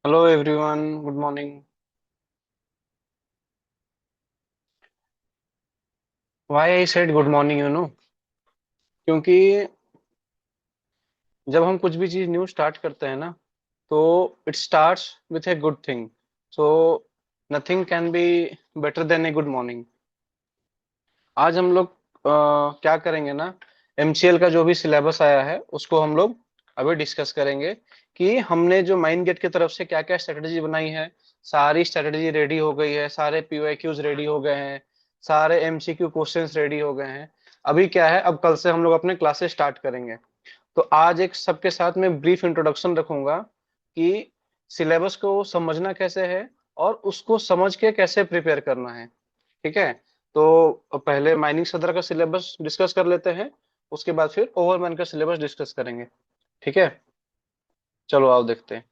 Hello everyone, good morning. Why I said good morning, क्योंकि जब हम कुछ भी चीज न्यू स्टार्ट करते हैं ना, तो it starts with a good thing. So nothing can be better than a good morning. आज हम लोग क्या करेंगे ना, एमसीएल का जो भी सिलेबस आया है उसको हम लोग अभी डिस्कस करेंगे कि हमने जो माइंड गेट की तरफ से क्या क्या स्ट्रेटजी बनाई है. सारी स्ट्रेटजी रेडी हो गई है, सारे पीओक्यूज रेडी हो गए हैं, सारे एमसीक्यू क्वेश्चंस रेडी हो गए हैं. अभी क्या है, अब कल से हम लोग अपने क्लासेस स्टार्ट करेंगे. तो आज एक सबके साथ में ब्रीफ इंट्रोडक्शन रखूंगा कि सिलेबस को समझना कैसे है और उसको समझ के कैसे प्रिपेयर करना है. ठीक है. तो पहले माइनिंग सदर का सिलेबस डिस्कस कर लेते हैं, उसके बाद फिर ओवरमैन का सिलेबस डिस्कस करेंगे. ठीक है. चलो आओ देखते हैं.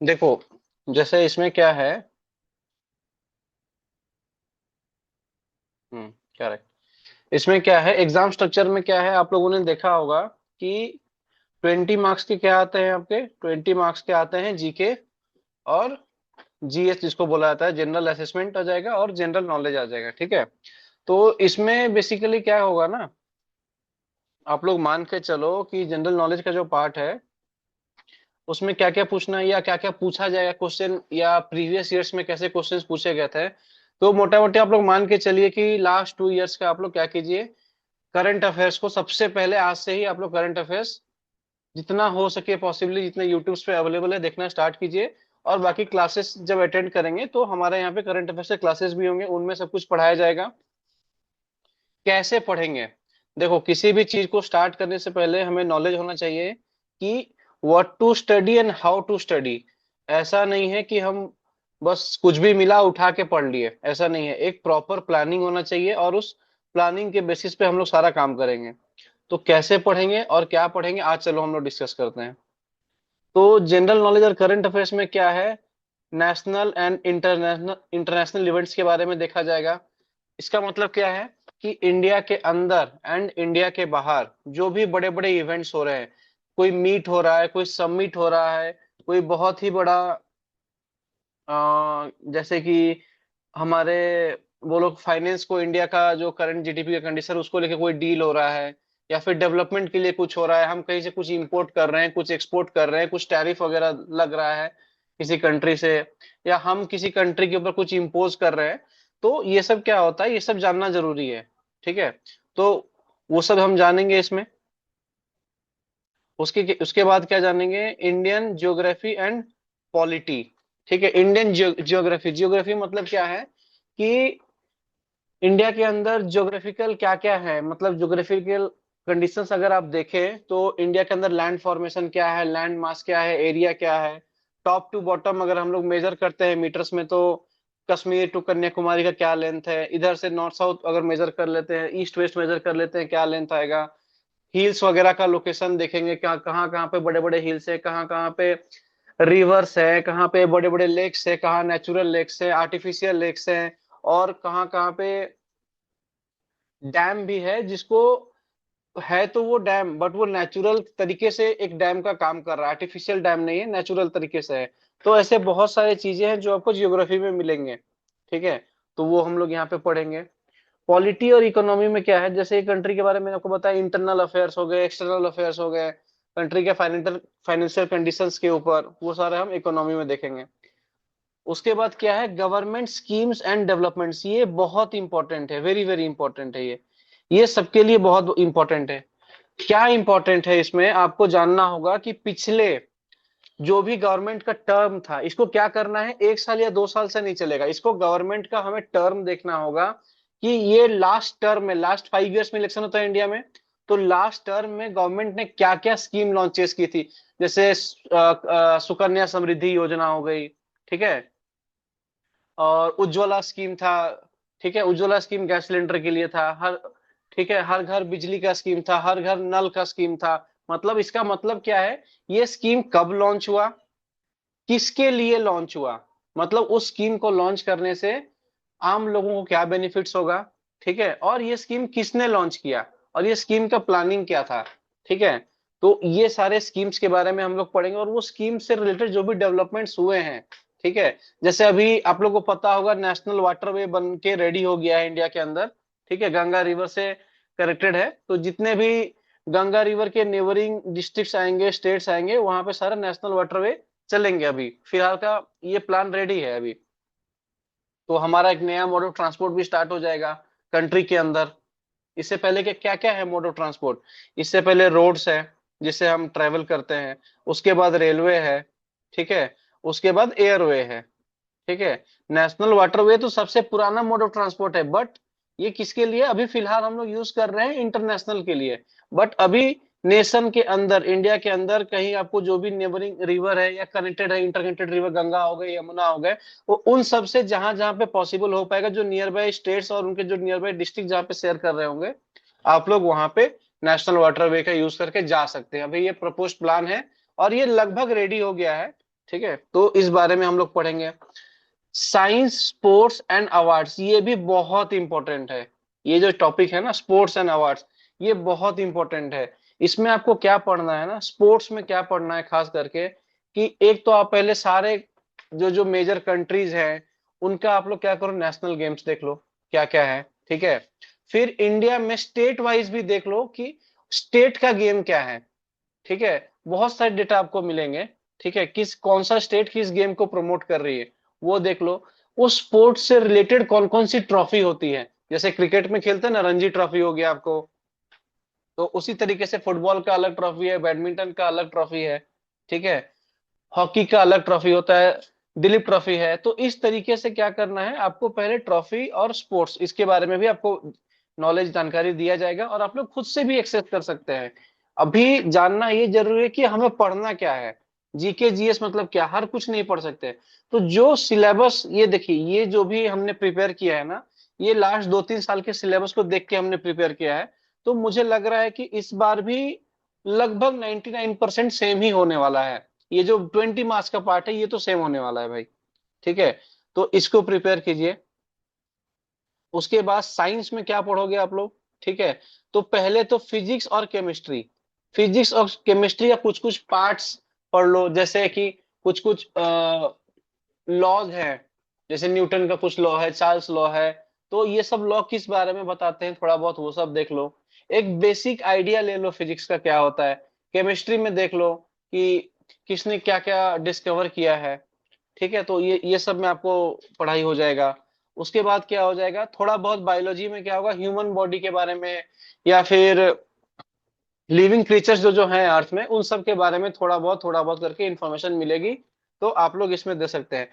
देखो, जैसे इसमें क्या है. करेक्ट. इसमें क्या है, एग्जाम स्ट्रक्चर में क्या है, आप लोगों ने देखा होगा कि 20 मार्क्स के क्या आते हैं, आपके 20 मार्क्स के आते हैं जीके और जीएस, जिसको बोला जाता है जनरल असेसमेंट आ जाएगा और जनरल नॉलेज आ जाएगा. ठीक है. तो इसमें बेसिकली क्या होगा ना, आप लोग मान के चलो कि जनरल नॉलेज का जो पार्ट है उसमें क्या क्या पूछना है या क्या क्या पूछा जाएगा क्वेश्चन, या प्रीवियस ईयर्स में कैसे क्वेश्चंस पूछे गए थे. तो मोटा मोटी आप लोग मान के चलिए कि लास्ट 2 इयर्स का आप लोग क्या कीजिए, करंट अफेयर्स को सबसे पहले आज से ही आप लोग करंट अफेयर्स जितना हो सके पॉसिबली, जितने यूट्यूब पे अवेलेबल है, देखना स्टार्ट कीजिए. और बाकी क्लासेस जब अटेंड करेंगे तो हमारे यहाँ पे करंट अफेयर्स के क्लासेस भी होंगे, उनमें सब कुछ पढ़ाया जाएगा. कैसे पढ़ेंगे. देखो, किसी भी चीज को स्टार्ट करने से पहले हमें नॉलेज होना चाहिए कि what to study and how to study. ऐसा नहीं है कि हम बस कुछ भी मिला उठा के पढ़ लिए, ऐसा नहीं है. एक प्रॉपर प्लानिंग होना चाहिए और उस प्लानिंग के बेसिस पे हम लोग सारा काम करेंगे. तो कैसे पढ़ेंगे और क्या पढ़ेंगे, आज चलो हम लोग डिस्कस करते हैं. तो जनरल नॉलेज और करंट अफेयर्स में क्या है, national and international international events के बारे में देखा जाएगा. इसका मतलब क्या है कि इंडिया के अंदर एंड इंडिया के बाहर जो भी बड़े बड़े इवेंट्स हो रहे हैं, कोई मीट हो रहा है, कोई समिट हो रहा है, कोई बहुत ही बड़ा जैसे कि हमारे वो लोग फाइनेंस को, इंडिया का जो करंट जीडीपी का कंडीशन उसको लेके कोई डील हो रहा है, या फिर डेवलपमेंट के लिए कुछ हो रहा है, हम कहीं से कुछ इंपोर्ट कर रहे हैं, कुछ एक्सपोर्ट कर रहे हैं, कुछ टैरिफ वगैरह लग रहा है किसी कंट्री से, या हम किसी कंट्री के ऊपर कुछ इम्पोज कर रहे हैं. तो ये सब क्या होता है, ये सब जानना जरूरी है. ठीक है. तो वो सब हम जानेंगे इसमें. उसके उसके बाद क्या जानेंगे, इंडियन ज्योग्राफी एंड पॉलिटी. ठीक है. इंडियन ज्योग्राफी, ज्योग्राफी मतलब क्या है कि इंडिया के अंदर ज्योग्राफिकल क्या क्या है, मतलब ज्योग्राफिकल कंडीशंस अगर आप देखें तो इंडिया के अंदर लैंड फॉर्मेशन क्या है, लैंड मास क्या है, एरिया क्या है. टॉप टू बॉटम अगर हम लोग मेजर करते हैं मीटर्स में, तो कश्मीर टू कन्याकुमारी का क्या लेंथ है, इधर से नॉर्थ साउथ अगर मेजर कर लेते हैं, ईस्ट वेस्ट मेजर कर लेते हैं, क्या लेंथ आएगा. हिल्स वगैरह का लोकेशन देखेंगे, क्या कहाँ कहाँ पे बड़े बड़े हिल्स है, कहाँ कहाँ पे रिवर्स है, कहाँ पे बड़े बड़े लेक्स है, कहाँ नेचुरल लेक्स है, आर्टिफिशियल लेक्स है, और कहाँ कहाँ पे डैम भी है, जिसको है तो वो डैम, बट वो नेचुरल तरीके से एक डैम का काम कर रहा है, आर्टिफिशियल डैम नहीं है, नेचुरल तरीके से है. तो ऐसे बहुत सारी चीजें हैं जो आपको जियोग्राफी में मिलेंगे. ठीक है. तो वो हम लोग यहाँ पे पढ़ेंगे. पॉलिटी और इकोनॉमी में क्या है, जैसे कंट्री के बारे में आपको बताया, इंटरनल अफेयर्स हो गए, एक्सटर्नल अफेयर्स हो गए, कंट्री के फाइनेंशियल फाइनेंशियल कंडीशंस के ऊपर, वो सारे हम इकोनॉमी में देखेंगे. उसके बाद क्या है, गवर्नमेंट स्कीम्स एंड डेवलपमेंट्स. ये बहुत इंपॉर्टेंट है, वेरी वेरी इंपॉर्टेंट है ये सबके लिए बहुत इंपॉर्टेंट है. क्या इंपॉर्टेंट है इसमें, आपको जानना होगा कि पिछले जो भी गवर्नमेंट का टर्म था, इसको क्या करना है, 1 साल या 2 साल से नहीं चलेगा, इसको गवर्नमेंट का हमें टर्म देखना होगा कि ये लास्ट टर्म में, लास्ट 5 इयर्स में इलेक्शन होता है इंडिया में, तो लास्ट टर्म में गवर्नमेंट ने क्या क्या स्कीम लॉन्चेस की थी. जैसे सुकन्या समृद्धि योजना हो गई. ठीक है. और उज्ज्वला स्कीम था. ठीक है. उज्ज्वला स्कीम गैस सिलेंडर के लिए था हर. ठीक है, हर घर बिजली का स्कीम था, हर घर नल का स्कीम था। मतलब इसका मतलब क्या है, ये स्कीम कब लॉन्च हुआ, किसके लिए लॉन्च हुआ, मतलब उस स्कीम को लॉन्च करने से आम लोगों को क्या बेनिफिट्स होगा, ठीक है, और ये स्कीम किसने लॉन्च किया, और ये स्कीम का प्लानिंग क्या था, ठीक है। तो ये सारे स्कीम्स के बारे में हम लोग पढ़ेंगे, और वो स्कीम से रिलेटेड जो भी डेवलपमेंट्स हुए हैं, ठीक है। जैसे अभी आप लोगों को पता होगा, नेशनल वाटरवे बन के रेडी हो गया है इंडिया के अंदर, ठीक है, गंगा रिवर से कनेक्टेड है। तो जितने भी गंगा रिवर के नेबरिंग डिस्ट्रिक्ट्स आएंगे, स्टेट्स आएंगे, वहां पे सारा नेशनल वाटरवे चलेंगे। अभी फिलहाल का ये प्लान रेडी है अभी। तो हमारा एक नया मोड ऑफ ट्रांसपोर्ट भी स्टार्ट हो जाएगा कंट्री के अंदर। इससे पहले के क्या क्या है मोड ऑफ ट्रांसपोर्ट, इससे पहले रोड्स है जिससे हम ट्रेवल करते हैं, उसके बाद रेलवे है, ठीक है, उसके बाद एयरवे है, ठीक है। नेशनल वाटरवे तो सबसे पुराना मोड ऑफ ट्रांसपोर्ट है, बट ये किसके लिए अभी फिलहाल हम लोग यूज कर रहे हैं, इंटरनेशनल के लिए। बट अभी नेशन के अंदर, इंडिया के अंदर कहीं आपको जो भी नेबरिंग रिवर है या कनेक्टेड है, इंटरकनेक्टेड रिवर, गंगा हो गए, यमुना हो गए, वो उन सब से जहां जहां पे पॉसिबल हो पाएगा, जो नियर बाय स्टेट्स और उनके जो नियर बाय डिस्ट्रिक्ट जहाँ पे शेयर कर रहे होंगे, आप लोग वहां पे नेशनल वाटरवे का यूज करके जा सकते हैं। अभी ये प्रपोज प्लान है और ये लगभग रेडी हो गया है, ठीक है। तो इस बारे में हम लोग पढ़ेंगे। साइंस, स्पोर्ट्स एंड अवार्ड्स, ये भी बहुत इंपॉर्टेंट है। ये जो टॉपिक है ना, स्पोर्ट्स एंड अवार्ड्स, ये बहुत इंपॉर्टेंट है। इसमें आपको क्या पढ़ना है ना, स्पोर्ट्स में क्या पढ़ना है खास करके, कि एक तो आप पहले सारे जो जो मेजर कंट्रीज हैं उनका आप लोग क्या करो, नेशनल गेम्स देख लो क्या क्या है, ठीक है। फिर इंडिया में स्टेट वाइज भी देख लो कि स्टेट का गेम क्या है, ठीक है। बहुत सारे डेटा आपको मिलेंगे, ठीक है, किस कौन सा स्टेट किस गेम को प्रमोट कर रही है, वो देख लो। उस स्पोर्ट से रिलेटेड कौन कौन सी ट्रॉफी होती है, जैसे क्रिकेट में खेलते हैं ना, रणजी ट्रॉफी हो गया आपको, तो उसी तरीके से फुटबॉल का अलग ट्रॉफी है, बैडमिंटन का अलग ट्रॉफी है, ठीक है, हॉकी का अलग ट्रॉफी होता है, दिलीप ट्रॉफी है। तो इस तरीके से क्या करना है आपको, पहले ट्रॉफी और स्पोर्ट्स इसके बारे में भी आपको नॉलेज, जानकारी दिया जाएगा, और आप लोग खुद से भी एक्सेस कर सकते हैं। अभी जानना ये जरूरी है कि हमें पढ़ना क्या है, जीके जीएस मतलब क्या, हर कुछ नहीं पढ़ सकते। तो जो सिलेबस, ये देखिए, ये जो भी हमने प्रिपेयर किया है ना, ये लास्ट 2-3 साल के सिलेबस को देख के हमने प्रिपेयर किया है। तो मुझे लग रहा है कि इस बार भी लगभग 99% सेम ही होने वाला है। ये जो 20 मार्क्स का पार्ट है ये तो सेम होने वाला है भाई, ठीक है। तो इसको प्रिपेयर कीजिए। उसके बाद साइंस में क्या पढ़ोगे आप लोग, ठीक है। तो पहले तो फिजिक्स और केमिस्ट्री, फिजिक्स और केमिस्ट्री का कुछ कुछ पार्ट्स पढ़ लो, जैसे कि कुछ कुछ लॉज है, जैसे न्यूटन का कुछ लॉ है, चार्ल्स लॉ है। तो ये सब लॉ किस बारे में बताते हैं थोड़ा बहुत वो सब देख लो। एक बेसिक आइडिया ले लो फिजिक्स का क्या होता है। केमिस्ट्री में देख लो कि किसने क्या क्या डिस्कवर किया है, ठीक है। तो ये सब में आपको पढ़ाई हो जाएगा। उसके बाद क्या हो जाएगा, थोड़ा बहुत बायोलॉजी में क्या होगा, ह्यूमन बॉडी के बारे में, या फिर लिविंग क्रीचर्स जो जो हैं अर्थ में, उन सब के बारे में थोड़ा बहुत करके इंफॉर्मेशन मिलेगी। तो आप लोग इसमें दे सकते हैं,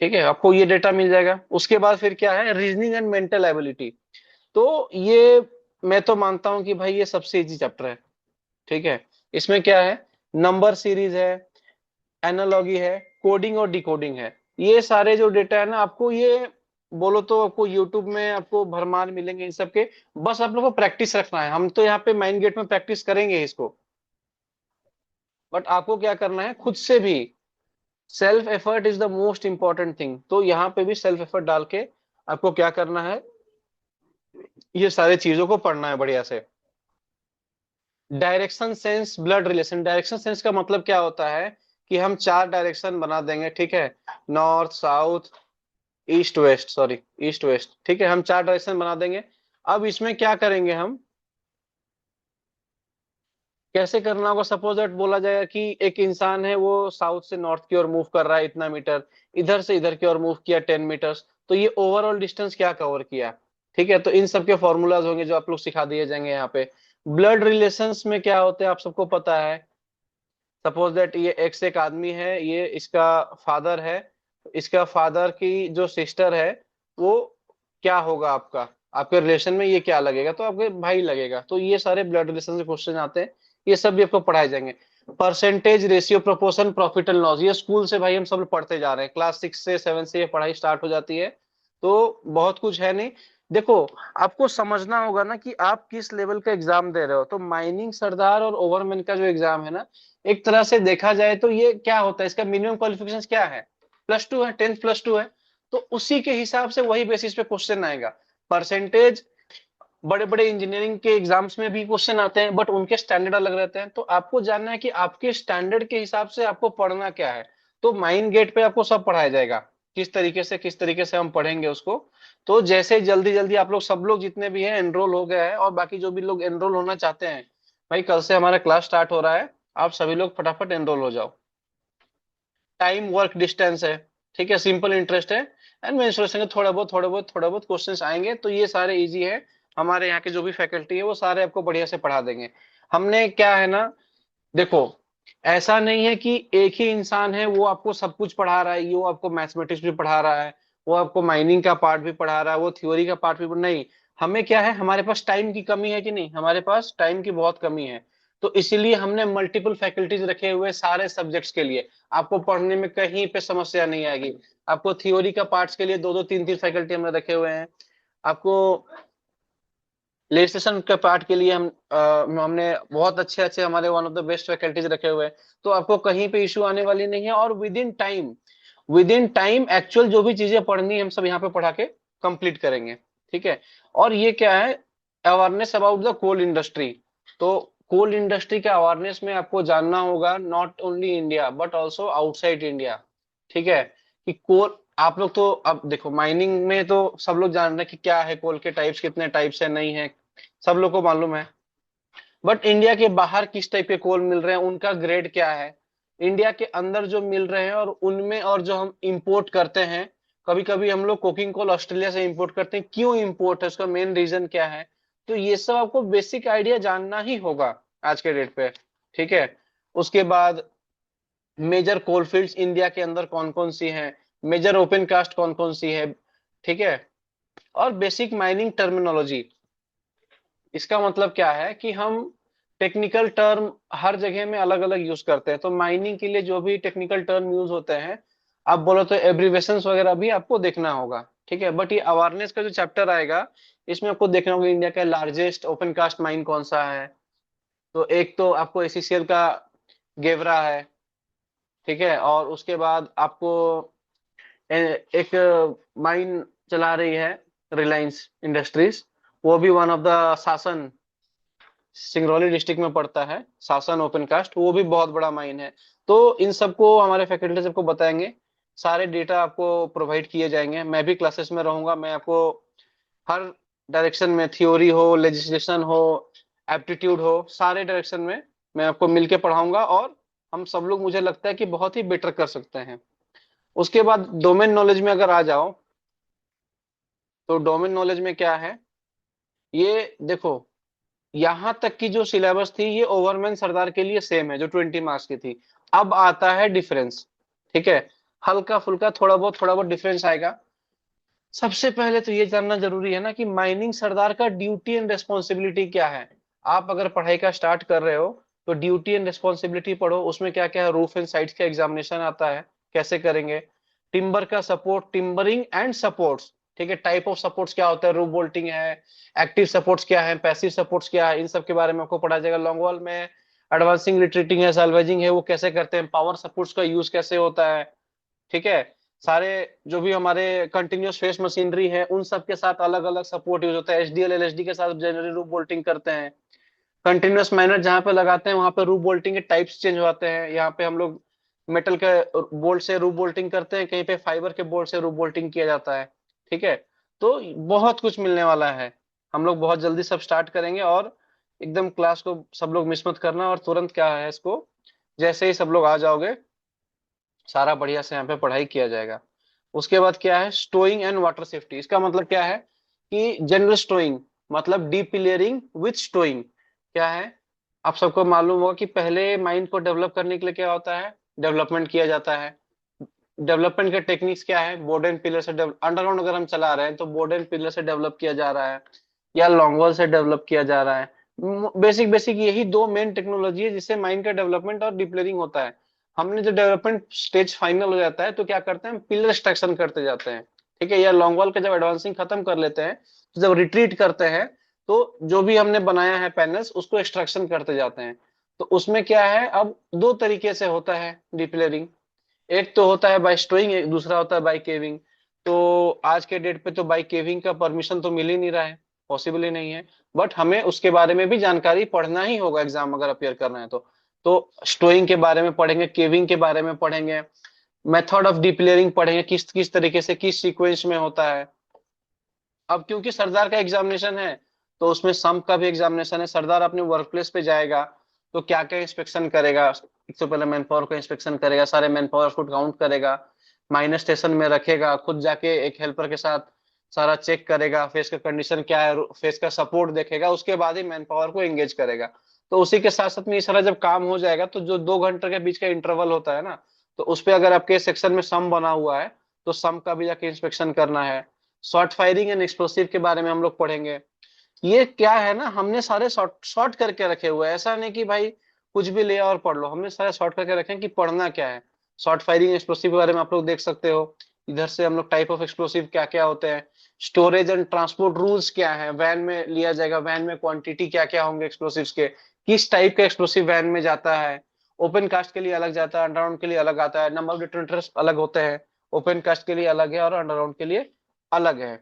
ठीक है, आपको ये डेटा मिल जाएगा। उसके बाद फिर क्या है, रीजनिंग एंड मेंटल एबिलिटी। तो ये मैं तो मानता हूं कि भाई ये सबसे इजी चैप्टर है, ठीक है। इसमें क्या है, नंबर सीरीज है, एनालॉगी है, कोडिंग और डिकोडिंग है। ये सारे जो डेटा है ना, आपको ये बोलो तो आपको यूट्यूब में आपको भरमार मिलेंगे इन सब के। बस आप लोग को प्रैक्टिस रखना है, हम तो यहाँ पे माइंड गेट में प्रैक्टिस करेंगे इसको, बट आपको क्या करना है खुद से भी। Self effort is the most important thing. तो यहाँ पे भी सेल्फ एफर्ट डाल के आपको क्या करना है, ये सारी चीजों को पढ़ना है बढ़िया से। Direction sense, blood relation. Direction sense का मतलब क्या होता है कि हम 4 डायरेक्शन बना देंगे, ठीक है, north south east west, sorry east west, ठीक है, हम 4 डायरेक्शन बना देंगे। अब इसमें क्या करेंगे हम, कैसे करना होगा, सपोज दैट बोला जाएगा कि एक इंसान है, वो साउथ से नॉर्थ की ओर मूव कर रहा है इतना मीटर, इधर से इधर की ओर मूव किया 10 मीटर्स, तो ये ओवरऑल डिस्टेंस क्या कवर किया, ठीक है। तो इन सब के फॉर्मूलाज होंगे जो आप लोग सिखा दिए जाएंगे यहाँ पे। ब्लड रिलेशंस में क्या होते हैं आप सबको पता है। सपोज दैट ये एक्स एक आदमी है, ये इसका फादर है, इसका फादर की जो सिस्टर है, वो क्या होगा आपका, आपके रिलेशन में ये क्या लगेगा, तो आपके भाई लगेगा। तो ये सारे ब्लड रिलेशन से क्वेश्चन आते हैं, ये सब भी आपको पढ़ाए जाएंगे। Percentage, ratio, proportion, profit and loss, ये स्कूल से भाई हम सब पढ़ते जा रहे हैं, क्लास 6 से 7 से ये पढ़ाई स्टार्ट हो जाती है। तो बहुत कुछ है नहीं, देखो, आपको समझना होगा ना कि आप किस लेवल का एग्जाम दे रहे हो। तो माइनिंग सरदार और ओवरमैन का जो एग्जाम है ना, एक तरह से देखा जाए तो ये क्या होता है, इसका मिनिमम क्वालिफिकेशन क्या है, +2 है, 10th +2 है। तो उसी के हिसाब से वही बेसिस पे क्वेश्चन आएगा। परसेंटेज बड़े बड़े इंजीनियरिंग के एग्जाम्स में भी क्वेश्चन आते हैं, बट उनके स्टैंडर्ड अलग रहते हैं। तो आपको जानना है कि आपके स्टैंडर्ड के हिसाब से आपको पढ़ना क्या है। तो माइन गेट पे आपको सब पढ़ाया जाएगा, किस तरीके से हम पढ़ेंगे उसको। तो जैसे जल्दी जल्दी आप लोग, सब लोग जितने भी हैं एनरोल हो गए हैं, और बाकी जो भी लोग एनरोल होना चाहते हैं, भाई कल से हमारा क्लास स्टार्ट हो रहा है, आप सभी लोग फटाफट एनरोल हो जाओ। टाइम, वर्क, डिस्टेंस है, ठीक है, सिंपल इंटरेस्ट है, एंड मेंसुरेशन के थोड़ा बहुत क्वेश्चंस आएंगे। तो ये सारे इजी है। हमारे यहाँ के जो भी फैकल्टी है वो सारे आपको बढ़िया से पढ़ा देंगे। हमने क्या है ना, देखो, ऐसा नहीं है कि एक ही इंसान है वो आपको सब कुछ पढ़ा रहा है, ये वो आपको मैथमेटिक्स भी पढ़ा रहा है, वो आपको माइनिंग का पार्ट भी पढ़ा रहा है, वो थ्योरी का पार्ट भी नहीं। हमें क्या है, हमारे पास टाइम की कमी है कि नहीं, हमारे पास टाइम की बहुत कमी है। तो इसीलिए हमने मल्टीपल फैकल्टीज रखे हुए हैं सारे सब्जेक्ट्स के लिए। आपको पढ़ने में कहीं पे समस्या नहीं आएगी। आपको थ्योरी का पार्ट्स के लिए दो दो तीन तीन फैकल्टी हमने रखे हुए हैं। आपको लेजिस्लेशन के पार्ट के लिए हमने बहुत अच्छे अच्छे, हमारे one of the best faculties रखे हुए हैं। तो आपको कहीं पे इशू आने वाली नहीं है। और विद इन टाइम एक्चुअल जो भी चीजें पढ़नी है हम सब यहाँ पे पढ़ा के कंप्लीट करेंगे। ठीक है। और ये क्या है, awareness about the coal industry. तो कोल इंडस्ट्री के अवेयरनेस में आपको जानना होगा, not only India but also outside India. ठीक है। कि कोल, आप लोग तो अब देखो, माइनिंग में तो सब लोग जान रहे हैं कि क्या है कोल के टाइप्स, कितने टाइप्स है, नहीं है, सब लोग को मालूम है। बट इंडिया के बाहर किस टाइप के कोल मिल रहे हैं, उनका ग्रेड क्या है, इंडिया के अंदर जो मिल रहे हैं और उनमें, और जो हम इंपोर्ट करते हैं, कभी कभी हम लोग कोकिंग कोल ऑस्ट्रेलिया से इंपोर्ट करते हैं, क्यों इंपोर्ट है, उसका मेन रीजन क्या है। तो ये सब आपको बेसिक आइडिया जानना ही होगा आज के डेट पे। ठीक है। उसके बाद मेजर कोल फील्ड्स इंडिया के अंदर कौन कौन सी हैं, मेजर ओपन कास्ट कौन कौन सी है। ठीक है। और बेसिक माइनिंग टर्मिनोलॉजी, इसका मतलब क्या है कि हम टेक्निकल टर्म हर जगह में अलग अलग यूज करते हैं। तो माइनिंग के लिए जो भी टेक्निकल टर्म यूज होते हैं, आप बोलो तो एब्रीवेशंस वगैरह भी आपको देखना होगा। ठीक है। बट ये अवेयरनेस का जो चैप्टर आएगा, इसमें आपको देखना होगा इंडिया का लार्जेस्ट ओपन कास्ट माइन कौन सा है। तो एक तो आपको एसीसीएल का गेवरा है। ठीक है। और उसके बाद आपको एक माइन चला रही है रिलायंस इंडस्ट्रीज, वो भी वन ऑफ द सासन, सिंगरौली डिस्ट्रिक्ट में पड़ता है, सासन ओपन कास्ट, वो भी बहुत बड़ा माइन है। तो इन सबको हमारे फैकल्टी सबको बताएंगे, सारे डेटा आपको प्रोवाइड किए जाएंगे। मैं भी क्लासेस में रहूंगा, मैं आपको हर डायरेक्शन में, थ्योरी हो, लेजिस्लेशन हो, एप्टीट्यूड हो, सारे डायरेक्शन में मैं आपको मिलके पढ़ाऊंगा। और हम सब लोग, मुझे लगता है कि बहुत ही बेटर कर सकते हैं। उसके बाद डोमेन नॉलेज में अगर आ जाओ, तो डोमेन नॉलेज में क्या है, ये देखो, यहां तक की जो सिलेबस थी ये ओवरमैन सरदार के लिए सेम है, जो 20 मार्क्स की थी। अब आता है डिफरेंस। ठीक है। हल्का फुल्का थोड़ा बहुत डिफरेंस आएगा। सबसे पहले तो ये जानना जरूरी है ना कि माइनिंग सरदार का ड्यूटी एंड रेस्पॉन्सिबिलिटी क्या है। आप अगर पढ़ाई का स्टार्ट कर रहे हो, तो ड्यूटी एंड रेस्पॉन्सिबिलिटी पढ़ो, उसमें क्या क्या है, रूफ एंड साइड्स का एग्जामिनेशन आता है, कैसे करेंगे, टिम्बर का सपोर्ट, टिम्बरिंग एंड सपोर्ट्स। ठीक है। टाइप ऑफ सपोर्ट्स क्या होता है, रूफ बोल्टिंग है, एक्टिव सपोर्ट्स क्या है, पैसिव सपोर्ट्स क्या है, इन सब के बारे में आपको पढ़ा जाएगा। लॉन्ग वॉल में एडवांसिंग रिट्रीटिंग है, साल्वेजिंग है, वो कैसे करते हैं, पावर सपोर्ट्स का यूज कैसे होता है। ठीक है। सारे जो भी हमारे कंटिन्यूअस फेस मशीनरी है, उन सब के साथ अलग अलग सपोर्ट यूज होता है। एचडीएल एलएचडी के साथ जनरली रूफ बोल्टिंग करते हैं। कंटिन्यूअस माइनर जहाँ पे लगाते हैं, वहां पे रूफ बोल्टिंग के टाइप्स चेंज होते हैं। यहाँ पे हम लोग मेटल के बोल्ट से रूफ बोल्टिंग करते हैं, कहीं पे फाइबर के बोल्ट से रूफ बोल्टिंग किया जाता है। ठीक है। तो बहुत कुछ मिलने वाला है। हम लोग बहुत जल्दी सब स्टार्ट करेंगे, और एकदम क्लास को सब लोग मिस मत करना, और तुरंत क्या है इसको, जैसे ही सब लोग आ जाओगे, सारा बढ़िया से यहाँ पे पढ़ाई किया जाएगा। उसके बाद क्या है, स्टोइंग एंड वाटर सेफ्टी। इसका मतलब क्या है कि जनरल स्टोइंग, मतलब डीप लेयरिंग विथ स्टोइंग क्या है। आप सबको मालूम होगा कि पहले माइंड को डेवलप करने के लिए क्या होता है, डेवलपमेंट किया जाता है। डेवलपमेंट के टेक्निक्स क्या है, बोर्ड एंड पिलर से अंडरग्राउंड अगर हम चला रहे हैं तो बोर्ड एंड पिलर से डेवलप किया जा रहा है, या लॉन्गवॉल से डेवलप किया जा रहा है। बेसिक बेसिक यही दो मेन टेक्नोलॉजी है जिससे माइंड का डेवलपमेंट और डिप्लेरिंग होता है। हमने जो डेवलपमेंट स्टेज फाइनल हो जाता है, तो क्या करते हैं, पिलर एक्सट्रैक्शन करते जाते हैं। ठीक है। या लॉन्ग वॉल का जब एडवांसिंग खत्म कर लेते हैं, जब रिट्रीट करते हैं तो जो भी हमने बनाया है पैनल्स उसको एक्सट्रैक्शन करते जाते हैं। तो उसमें क्या है, अब दो तरीके से होता है डीप लेयरिंग। एक तो होता है बाय स्टोइंग, एक दूसरा होता है बाय केविंग। तो आज के डेट पे तो बाय केविंग का परमिशन तो मिल ही नहीं रहा है, पॉसिबल ही नहीं है। बट हमें उसके बारे में भी जानकारी पढ़ना ही होगा एग्जाम अगर अपियर करना है तो स्टोइंग के बारे में पढ़ेंगे, केविंग के बारे में पढ़ेंगे, मेथड ऑफ डीप लेयरिंग पढ़ेंगे, किस किस तरीके से किस सीक्वेंस में होता है। अब क्योंकि सरदार का एग्जामिनेशन है तो उसमें सम का भी एग्जामिनेशन है। सरदार अपने वर्क प्लेस पे जाएगा तो क्या क्या इंस्पेक्शन करेगा, एक तो पहले मैन पावर का इंस्पेक्शन करेगा, सारे मैन पावर को काउंट करेगा, माइनस स्टेशन में रखेगा, खुद जाके एक हेल्पर के साथ सारा चेक करेगा, फेस का कंडीशन क्या है, फेस का सपोर्ट देखेगा, उसके बाद ही मैन पावर को एंगेज करेगा। तो उसी के साथ साथ में ये सारा जब काम हो जाएगा तो जो 2 घंटे के बीच का इंटरवल होता है ना, तो उस पे अगर आपके सेक्शन में सम बना हुआ है तो सम का भी जाके इंस्पेक्शन करना है। शॉर्ट फायरिंग एंड एक्सप्लोसिव के बारे में हम लोग पढ़ेंगे। ये क्या है ना, हमने सारे शॉर्ट शॉर्ट करके रखे हुए हैं, ऐसा नहीं कि भाई कुछ भी ले और पढ़ लो, हमने सारे शॉर्ट करके रखे हैं कि पढ़ना क्या है। शॉर्ट फायरिंग एक्सप्लोसिव के बारे में आप लोग देख सकते हो। इधर से हम लोग टाइप ऑफ एक्सप्लोसिव क्या क्या होते हैं, स्टोरेज एंड ट्रांसपोर्ट रूल्स क्या है, वैन में लिया जाएगा, वैन में क्वांटिटी क्या क्या होंगे एक्सप्लोसिव्स के, किस टाइप का एक्सप्लोसिव वैन में जाता है, ओपन कास्ट के लिए अलग जाता है, अंडरग्राउंड के लिए अलग आता है, नंबर ऑफ डिटोनेटर्स अलग होते हैं, ओपन कास्ट के लिए अलग है और अंडरग्राउंड के लिए अलग है।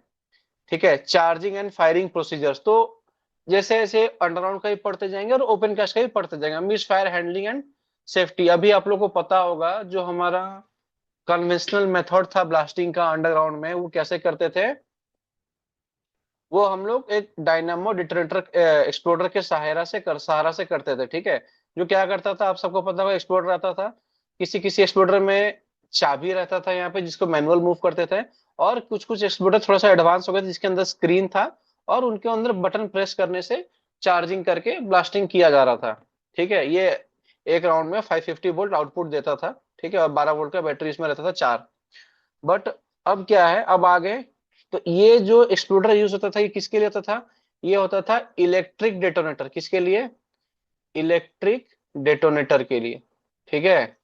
ठीक है, चार्जिंग एंड फायरिंग प्रोसीजर्स, तो जैसे जैसे अंडरग्राउंड का भी पढ़ते जाएंगे और ओपन कास्ट का भी पढ़ते जाएंगे। Miss fire handling and safety, अभी आप लोग को पता होगा जो हमारा कन्वेंशनल मेथड था ब्लास्टिंग का अंडरग्राउंड में, वो कैसे करते थे, वो हम लोग एक डायनामो डिटोनेटर एक्सप्लोडर के सहारा से करते थे। ठीक है, जो क्या करता था आप सबको पता होगा, एक्सप्लोडर रहता था, किसी किसी एक्सप्लोडर में चाबी रहता था यहाँ पे जिसको मैनुअल मूव करते थे, और कुछ कुछ एक्सप्लोडर थोड़ा सा एडवांस हो गए थे जिसके अंदर स्क्रीन था और उनके अंदर बटन प्रेस करने से चार्जिंग करके ब्लास्टिंग किया जा रहा था। ठीक है, ये एक राउंड में 550 वोल्ट आउटपुट देता था। ठीक है, और 12 वोल्ट का बैटरी इसमें रहता था, चार। बट अब क्या है, अब आगे, तो ये जो एक्सप्लोडर यूज होता था ये किसके लिए होता था, ये होता था इलेक्ट्रिक डेटोनेटर, किसके लिए, इलेक्ट्रिक डेटोनेटर के लिए। ठीक है,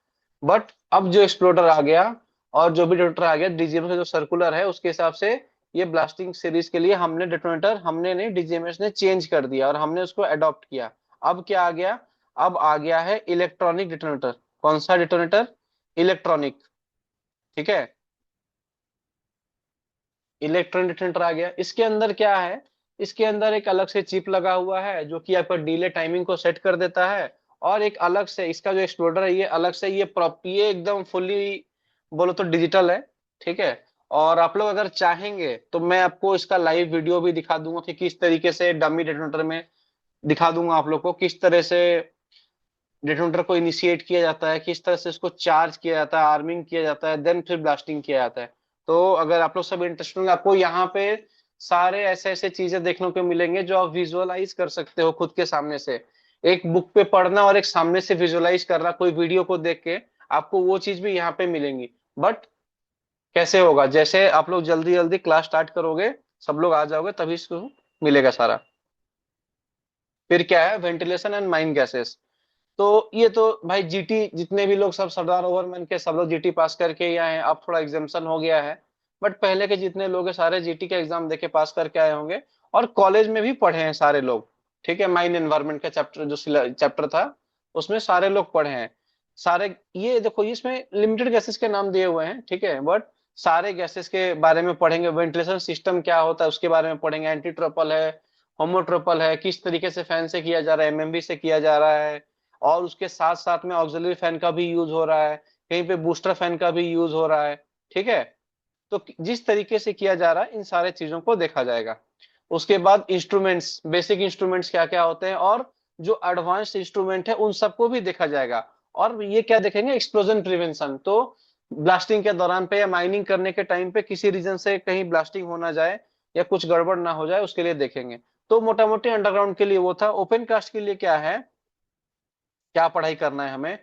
बट अब जो एक्सप्लोडर आ गया और जो भी डेटोनेटर आ गया, डीजीएमएस का जो सर्कुलर है उसके हिसाब से ये ब्लास्टिंग सीरीज के लिए हमने डेटोनेटर, हमने नहीं, डीजीएमएस ने चेंज कर दिया और हमने उसको अडॉप्ट किया। अब क्या आ गया, अब आ गया है इलेक्ट्रॉनिक डिटोनेटर। कौन सा डिटोनेटर, इलेक्ट्रॉनिक। ठीक है, इलेक्ट्रॉनिक डिटेक्टर आ गया। इसके अंदर क्या है, इसके अंदर एक अलग से चिप लगा हुआ है जो कि आपका डिले टाइमिंग को सेट कर देता है, और एक अलग से इसका जो एक्सप्लोडर है ये अलग से, ये एकदम फुल्ली बोलो तो डिजिटल है। ठीक है, और आप लोग अगर चाहेंगे तो मैं आपको इसका लाइव वीडियो भी दिखा दूंगा कि किस तरीके से डमी डिटोनेटर में दिखा दूंगा आप लोग को किस तरह से डिटोनेटर को इनिशिएट किया जाता है, किस तरह से इसको चार्ज किया जाता है, आर्मिंग किया जाता है, देन फिर ब्लास्टिंग किया जाता है। तो अगर आप लोग सब इंटरेस्टेड होंगे, आपको यहाँ पे सारे ऐसे ऐसे चीजें देखने को मिलेंगे जो आप विजुअलाइज कर सकते हो खुद के सामने से। एक बुक पे पढ़ना और एक सामने से विजुअलाइज करना कोई वीडियो को देख के, आपको वो चीज भी यहाँ पे मिलेंगी। बट कैसे होगा, जैसे आप लोग जल्दी जल्दी क्लास स्टार्ट करोगे, सब लोग आ जाओगे, तभी इसको मिलेगा सारा। फिर क्या है, वेंटिलेशन एंड माइन गैसेस। तो ये तो भाई जीटी, जितने भी लोग सब सरदार ओवरमैन के सब लोग जीटी पास करके ही आए हैं, अब थोड़ा एग्जाम्पशन हो गया है। बट पहले के जितने लोग हैं सारे जीटी का एग्जाम देके पास करके आए होंगे, और कॉलेज में भी पढ़े हैं सारे लोग। ठीक है, माइन एनवायरनमेंट का चैप्टर जो चैप्टर था उसमें सारे लोग पढ़े हैं। सारे, ये देखो इसमें लिमिटेड गैसेस के नाम दिए हुए हैं, ठीक है, बट सारे गैसेस के बारे में पढ़ेंगे, वेंटिलेशन सिस्टम क्या होता है उसके बारे में पढ़ेंगे, एंटी ट्रपल है, होमोट्रोपल है, किस तरीके से फैन से किया जा रहा है, एमएमबी से किया जा रहा है, और उसके साथ साथ में ऑक्सिलरी फैन का भी यूज हो रहा है, कहीं पे बूस्टर फैन का भी यूज हो रहा है। ठीक है, तो जिस तरीके से किया जा रहा है इन सारे चीजों को देखा जाएगा। उसके बाद इंस्ट्रूमेंट्स, बेसिक इंस्ट्रूमेंट्स क्या क्या होते हैं, और जो एडवांस इंस्ट्रूमेंट है उन सबको भी देखा जाएगा। और ये क्या देखेंगे, एक्सप्लोजन प्रिवेंशन, तो ब्लास्टिंग के दौरान पे या माइनिंग करने के टाइम पे किसी रीजन से कहीं ब्लास्टिंग हो ना जाए या कुछ गड़बड़ ना हो जाए उसके लिए देखेंगे। तो मोटा मोटी अंडरग्राउंड के लिए वो था। ओपन कास्ट के लिए क्या है, क्या पढ़ाई करना है हमें,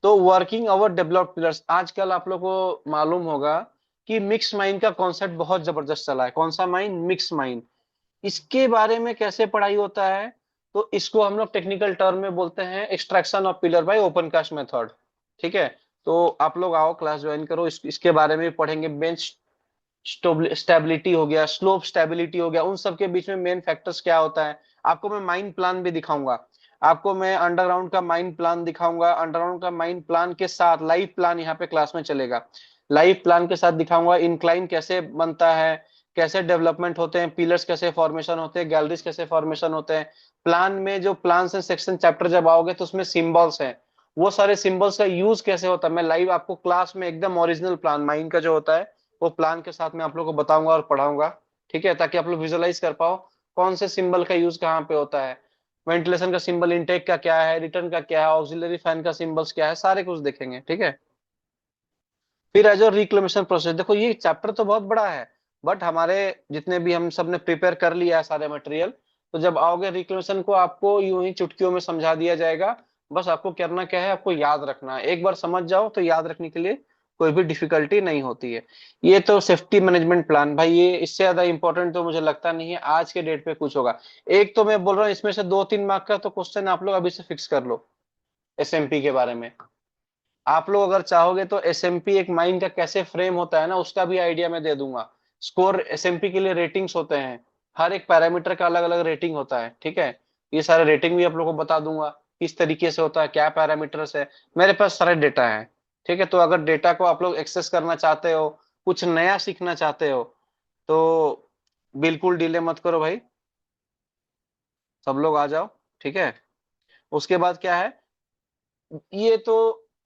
तो वर्किंग अवर डेवलप्ड पिलर्स। आजकल आप लोग को मालूम होगा कि मिक्स माइन का कॉन्सेप्ट बहुत जबरदस्त चला है। कौन सा माइन, मिक्स माइन। इसके बारे में कैसे पढ़ाई होता है, तो इसको हम लोग टेक्निकल टर्म में बोलते हैं extraction of pillar by open cast method. ठीक है, तो आप लोग आओ क्लास ज्वाइन करो, इसके बारे में भी पढ़ेंगे। बेंच स्टेबिलिटी हो गया, स्लोप स्टेबिलिटी हो गया, उन सब के बीच में मेन फैक्टर्स क्या होता है। आपको मैं माइन प्लान भी दिखाऊंगा, आपको मैं अंडरग्राउंड का माइन प्लान दिखाऊंगा, अंडरग्राउंड का माइन प्लान के साथ लाइव प्लान यहाँ पे क्लास में चलेगा, लाइव प्लान के साथ दिखाऊंगा इंक्लाइन कैसे बनता है, कैसे डेवलपमेंट होते हैं, पिलर्स कैसे फॉर्मेशन होते हैं, गैलरीज कैसे फॉर्मेशन होते हैं। प्लान में जो प्लान एंड सेक्शन चैप्टर जब आओगे तो उसमें सिंबल्स हैं, वो सारे सिंबल्स का यूज कैसे होता है मैं लाइव आपको क्लास में एकदम ओरिजिनल प्लान माइन का जो होता है वो प्लान के साथ मैं आप लोग को बताऊंगा और पढ़ाऊंगा। ठीक है, ताकि आप लोग विजुअलाइज कर पाओ कौन से सिंबल का यूज कहाँ पे होता है, वेंटिलेशन का सिंबल इनटेक का क्या है, रिटर्न का क्या है, ऑक्सिलरी फैन का सिंबल्स क्या है, सारे कुछ देखेंगे। ठीक है, फिर आ जाओ रिक्लेमेशन प्रोसेस। देखो ये चैप्टर तो बहुत बड़ा है, बट हमारे जितने भी हम सब ने प्रिपेयर कर लिया है सारे मटेरियल, तो जब आओगे रिक्लेमेशन को आपको यूं ही चुटकियों में समझा दिया जाएगा। बस आपको करना क्या है, आपको याद रखना है, एक बार समझ जाओ तो याद रखने के लिए कोई भी डिफिकल्टी नहीं होती है। ये तो सेफ्टी मैनेजमेंट प्लान भाई, ये इससे ज्यादा इंपॉर्टेंट तो मुझे लगता नहीं है आज के डेट पे कुछ होगा। एक तो मैं बोल रहा हूँ इसमें से 2-3 मार्क का तो क्वेश्चन आप लोग अभी से फिक्स कर लो एसएमपी के बारे में। आप लोग अगर चाहोगे तो एसएमपी एक माइन का कैसे फ्रेम होता है ना उसका भी आइडिया मैं दे दूंगा। स्कोर एसएमपी के लिए रेटिंग्स होते हैं, हर एक पैरामीटर का अलग अलग रेटिंग होता है। ठीक है, ये सारे रेटिंग भी आप लोगों को बता दूंगा किस तरीके से होता है, क्या पैरामीटर्स है, मेरे पास सारे डेटा है। ठीक है, तो अगर डेटा को आप लोग एक्सेस करना चाहते हो, कुछ नया सीखना चाहते हो, तो बिल्कुल डिले मत करो भाई, सब लोग आ जाओ। ठीक है, उसके बाद क्या है, ये तो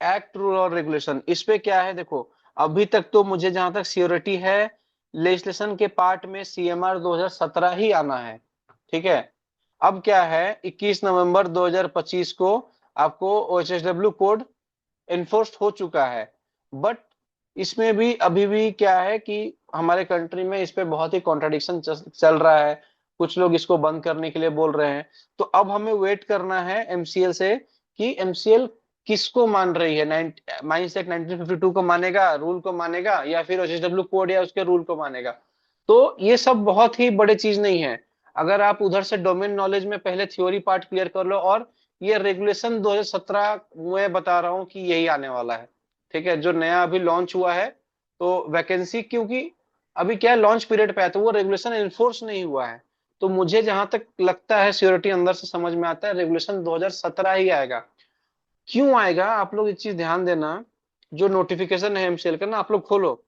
एक्ट रूल और रेगुलेशन, इस पे क्या है देखो, अभी तक तो मुझे जहां तक सियोरिटी है लेजिस्लेशन के पार्ट में सीएमआर 2017 ही आना है। ठीक है, अब क्या है 21 नवंबर 2025 को आपको ओएचएसडब्ल्यू कोड एनफोर्स्ड हो चुका है, बट इसमें भी अभी भी क्या है कि हमारे कंट्री में इस पे बहुत ही कॉन्ट्रडिक्शन चल रहा है, कुछ लोग इसको बंद करने के लिए बोल रहे हैं। तो अब हमें वेट करना है एमसीएल से कि एमसीएल किसको मान रही है, माइंस एक्ट 1952 को मानेगा, रूल को मानेगा, या फिर ओएचएसडब्ल्यू कोड या उसके रूल को मानेगा। तो ये सब बहुत ही बड़े चीज नहीं है, अगर आप उधर से डोमेन नॉलेज में पहले थ्योरी पार्ट क्लियर कर लो, और ये रेगुलेशन 2017 में बता रहा हूँ कि यही आने वाला है। ठीक है, जो नया अभी लॉन्च हुआ है, तो वैकेंसी क्योंकि अभी क्या है लॉन्च पीरियड पे है तो वो रेगुलेशन एनफोर्स नहीं हुआ है। तो मुझे जहां तक लगता है सियोरिटी अंदर से समझ में आता है रेगुलेशन 2017 ही आएगा। क्यों आएगा आप लोग एक चीज ध्यान देना, जो नोटिफिकेशन है एमसीएल का ना आप लोग खोलो,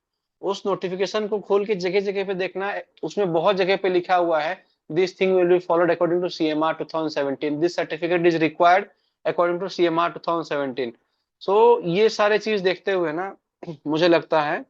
उस नोटिफिकेशन को खोल के जगह जगह पे देखना, उसमें बहुत जगह पे लिखा हुआ है this thing will be followed according to CMR 2017, this certificate is required according to CMR 2017। So ये सारे चीज देखते हुए ना मुझे लगता है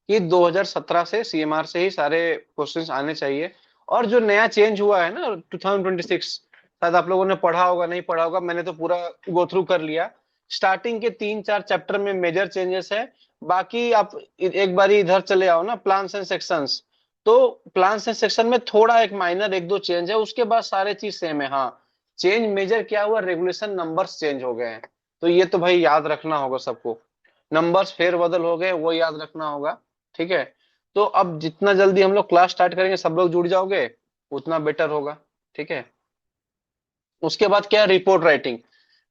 कि 2017 से सीएमआर से ही सारे क्वेश्चंस आने चाहिए। और जो नया चेंज हुआ है ना 2026, शायद आप लोगों ने पढ़ा होगा नहीं पढ़ा होगा, मैंने तो पूरा गो थ्रू कर लिया। स्टार्टिंग के 3-4 चैप्टर में मेजर चेंजेस है, बाकी आप एक बारी इधर चले आओ ना प्लान्स एंड सेक्शंस, तो प्लान्स एंड सेक्शन में थोड़ा एक माइनर एक दो चेंज है, उसके बाद सारे चीज सेम है। हाँ, चेंज मेजर क्या हुआ, रेगुलेशन नंबर्स चेंज हो गए हैं, तो ये तो भाई याद रखना होगा सबको, नंबर्स फेर बदल हो गए वो याद रखना होगा। ठीक है, तो अब जितना जल्दी हम लोग क्लास स्टार्ट करेंगे सब लोग जुड़ जाओगे उतना बेटर होगा। ठीक है, उसके बाद क्या है रिपोर्ट राइटिंग।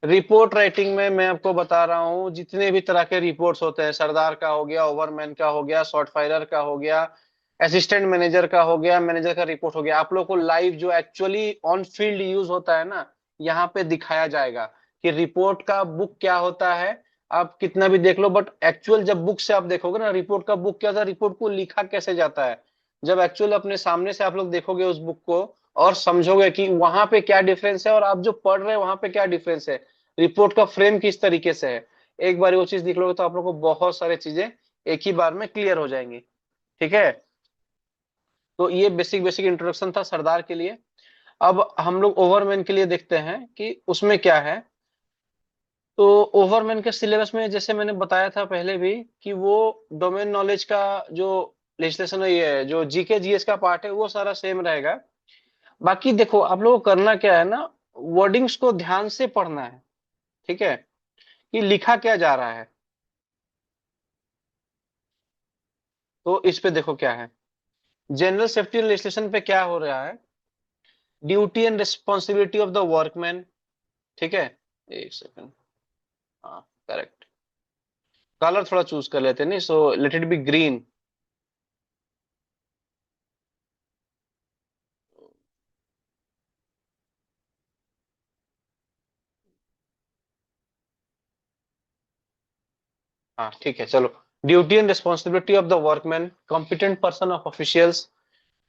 रिपोर्ट राइटिंग में मैं आपको बता रहा हूँ जितने भी तरह के रिपोर्ट्स होते हैं, सरदार का हो गया, ओवरमैन का हो गया, शॉर्ट फायरर का हो गया, असिस्टेंट मैनेजर का हो गया, मैनेजर का रिपोर्ट हो गया, आप लोग को लाइव जो एक्चुअली ऑन फील्ड यूज होता है ना यहाँ पे दिखाया जाएगा कि रिपोर्ट का बुक क्या होता है। आप कितना भी देख लो, बट एक्चुअल जब बुक से आप देखोगे ना रिपोर्ट का बुक क्या होता है, रिपोर्ट को लिखा कैसे जाता है, जब एक्चुअल अपने सामने से आप लोग देखोगे उस बुक को और समझोगे कि वहां पे क्या डिफरेंस है और आप जो पढ़ रहे हैं वहां पे क्या डिफरेंस है, रिपोर्ट का फ्रेम किस तरीके से है, एक बार वो चीज देख लोगे तो आप लोग को बहुत सारी चीजें एक ही बार में क्लियर हो जाएंगी। ठीक है, तो ये बेसिक बेसिक इंट्रोडक्शन था सरदार के लिए। अब हम लोग ओवरमैन के लिए देखते हैं कि उसमें क्या है। तो ओवरमैन के सिलेबस में जैसे मैंने बताया था पहले भी कि वो डोमेन नॉलेज का जो लेजिस्लेशन है, ये जो जीके जीएस का पार्ट है वो सारा सेम रहेगा। बाकी देखो आप लोगों को करना क्या है ना, वर्डिंग्स को ध्यान से पढ़ना है। ठीक है, कि लिखा क्या जा रहा है, तो इस पे देखो क्या है, जनरल सेफ्टी लेजिस्लेशन पे क्या हो रहा है, duty and responsibility of the workman. ठीक है, एक सेकंड, हाँ करेक्ट, कलर थोड़ा चूज कर लेते हैं नहीं, so let it be green. हाँ ठीक है चलो। Duty and responsibility of the workman, competent person of officials.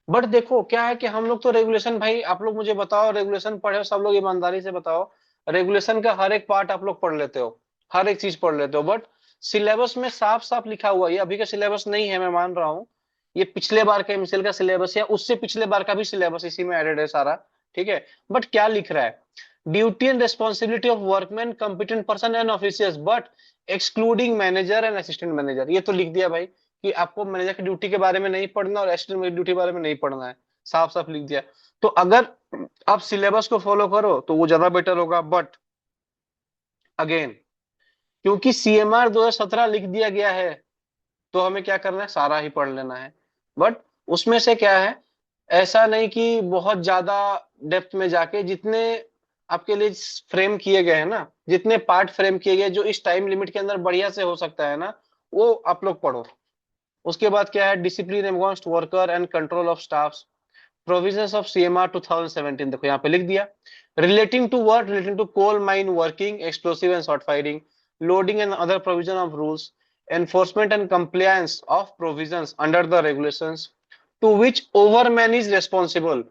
But देखो क्या है कि हम लोग तो रेगुलेशन, भाई आप लोग मुझे बताओ, रेगुलेशन पढ़े हो सब लोग, ईमानदारी से बताओ, रेगुलेशन का हर एक पार्ट आप लोग पढ़ लेते हो, हर एक चीज पढ़ लेते हो, बट सिलेबस में साफ साफ लिखा हुआ है, ये अभी का सिलेबस नहीं है, मैं मान रहा हूँ, ये पिछले बार का एमसीएल का सिलेबस या उससे पिछले बार का भी सिलेबस इसी में एडेड है सारा। ठीक है। बट क्या लिख रहा है, duty and responsibility of workman, competent person and officials, but excluding manager and assistant manager, ये तो लिख दिया भाई कि आपको मैनेजर की ड्यूटी के बारे में नहीं पढ़ना और असिस्टेंट की ड्यूटी के बारे में नहीं पढ़ना है, साफ साफ लिख दिया। तो अगर आप सिलेबस को फॉलो करो तो वो ज्यादा बेटर होगा, बट अगेन क्योंकि सीएमआर 2017 लिख दिया गया है, तो हमें क्या करना है, सारा ही पढ़ लेना है। बट उसमें से क्या है, ऐसा नहीं कि बहुत ज्यादा डेप्थ में जाके, जितने आपके लिए फ्रेम किए गए हैं ना, जितने पार्ट फ्रेम किए गए जो इस टाइम लिमिट के अंदर बढ़िया से हो सकता है ना, वो आप लोग पढ़ो। उसके बाद क्या है, discipline against worker and control of staff, provisions of CMR 2017, देखो यहाँ पे लिख दिया, relating to work, relating to coal mine working, explosive and short firing, loading and other provision of rules, enforcement and compliance of provisions under the regulations to which overman is responsible,